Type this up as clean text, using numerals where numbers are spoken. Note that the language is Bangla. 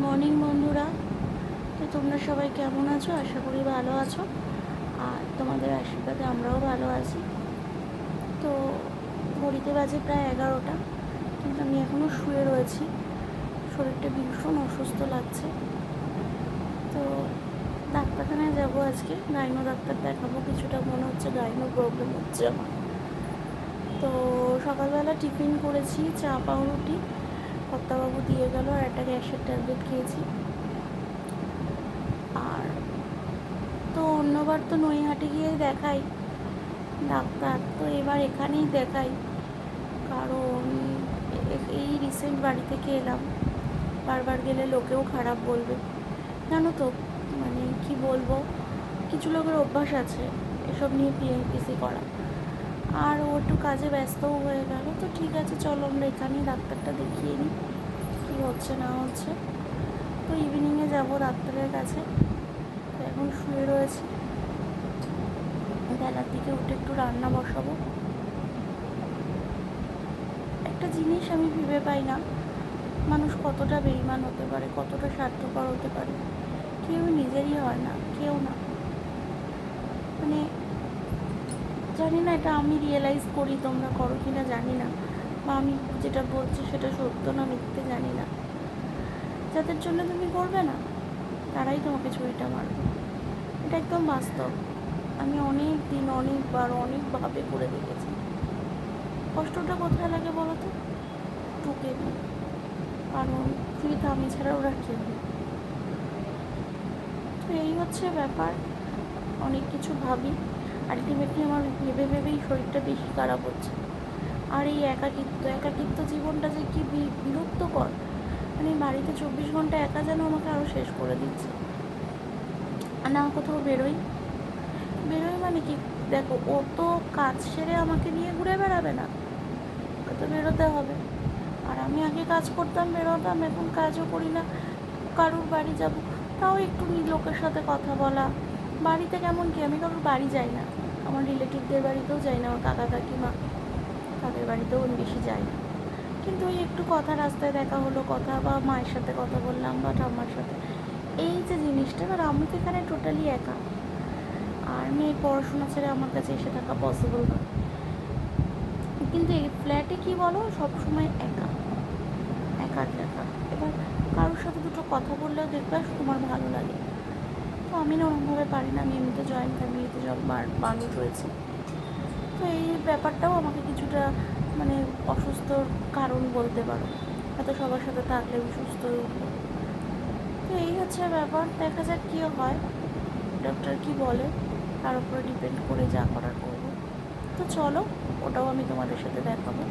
মর্নিং বন্ধুরা। তো তোমরা সবাই কেমন আছো? আশা করি ভালো আছো, আর তোমাদের আশীর্বাদে আমরাও ভালো আছি। তো ঘড়িতে বাজে প্রায় 11টা, কিন্তু আমি এখনও শুয়ে রয়েছি। শরীরটা ভীষণ অসুস্থ লাগছে। তো ডাক্তারখানায় যাবো আজকে, গাইনো ডাক্তার দেখাবো। কিছুটা মনে হচ্ছে গাইনো প্রবলেম হচ্ছে আমার। তো সকালবেলা টিফিন করেছি, চা পাউরুটি কর্তাবাবু দিয়ে গেল, আর একটা গ্যাসের ট্যাবলেট খেয়েছি। আর তো অন্যবার তো নৈহাটে গিয়ে দেখাই ডাক্তার, তো এবার এখানেই দেখাই। কারণ এই রিসেন্ট বাড়ি থেকে এলাম, বারবার গেলে লোকেও খারাপ বলবে, জানো তো। মানে কি বলবো, কিছু লোকের অভ্যাস আছে এসব নিয়ে পিএমপিসি করা, আর ও একটু কাজে ব্যস্তও হয়ে গেল। তো ঠিক আছে, চলো আমরা এখানেই ডাক্তারটা দেখিয়ে নিই কী হচ্ছে না হচ্ছে। তো ইভিনিংয়ে যাব ডাক্তারের কাছে। তো এখন শুয়ে রয়েছি, বেলার দিকে উঠে একটু রান্না বসাবো। একটা জিনিস আমি ভেবে পাই না, মানুষ কতটা বেঈমান হতে পারে, কতটা স্বার্থপর হতে পারে। কেউ নিজেরই হয় না, কেউ না। মানে জানি না, এটা আমি রিয়েলাইজ করি, তোমরা করো কি না জানি না, বা আমি যেটা বলছি সেটা সত্য না মিথ্যে জানি না। যাদের জন্য তুমি করবে না, তারাই তোমাকে ছুরিটা মারবে। এটা একদম বাস্তব। আমি অনেক দিন, অনেকবার, অনেকভাবে করে দেখেছি। কষ্টটা কোথায় লাগে বলো তো? টুকে দিই। কারণ পৃথিবীতে আমি ছাড়া ওরা কেউ নেই। তো এই হচ্ছে ব্যাপার। অনেক কিছু ভাবি, আলটিমেটলি আমার ভেবে ভেবেই শরীরটা বেশি খারাপ হচ্ছে। আর এই একাকিত্ব জীবনটা যে কি বিরক্তকর। মানে বাড়িতে 24 ঘন্টা একা যেন আমাকে আরও শেষ করে দিচ্ছে। না কোথাও বেরোই মানে কি, দেখো ও তো কাজ সেরে আমাকে নিয়ে ঘুরে বেড়াবে না, ওকে তো বেরোতে হবে। আর আমি আগে কাজ করতাম, বেরোতাম, এখন কাজও করি না। কারুর বাড়ি যাব, তাও একটু লোকের সাথে কথা বলা। বাড়িতে কেমন কি, আমি কারোর বাড়ি যাই না, আমার রিলেটিভদের বাড়িতেও যাই না, আমার কাকা কাকিমা তাদের বাড়িতেও আমি বেশি যাই না। কিন্তু ওই একটু কথা, রাস্তায় দেখা হলো কথা, বা মায়ের সাথে কথা বললাম, বা ঠাম্মার সাথে, এই যে জিনিসটা। এবার আমি তো এখানে টোটালি একা, আর মেয়ের পড়াশোনা ছেড়ে আমার কাছে এসে থাকা পসিবল নয়। কিন্তু এই ফ্ল্যাটে কী বলো, সবসময় একা একা একা। এবার কারোর সাথে দুটো কথা বললেও দেখবে তোমার ভালো লাগে। তো আমি না ওরকমভাবে পারি না, আমি এমনিতে জয়েন্ট ফ্যামিলিতে মানুষ রয়েছে। তো এই ব্যাপারটাও আমাকে কিছুটা মানে অসুস্থর কারণ বলতে পারো। হয়তো সবার সাথে থাকলে আমি সুস্থ হয়ে উঠবো। তো এই হচ্ছে ব্যাপার, দেখা যাক কী হয়, ডক্টর কি বলে তার উপরে ডিপেন্ড করে যা করার করবো। তো চলো, ওটাও আমি তোমাদের সাথে দেখাবো।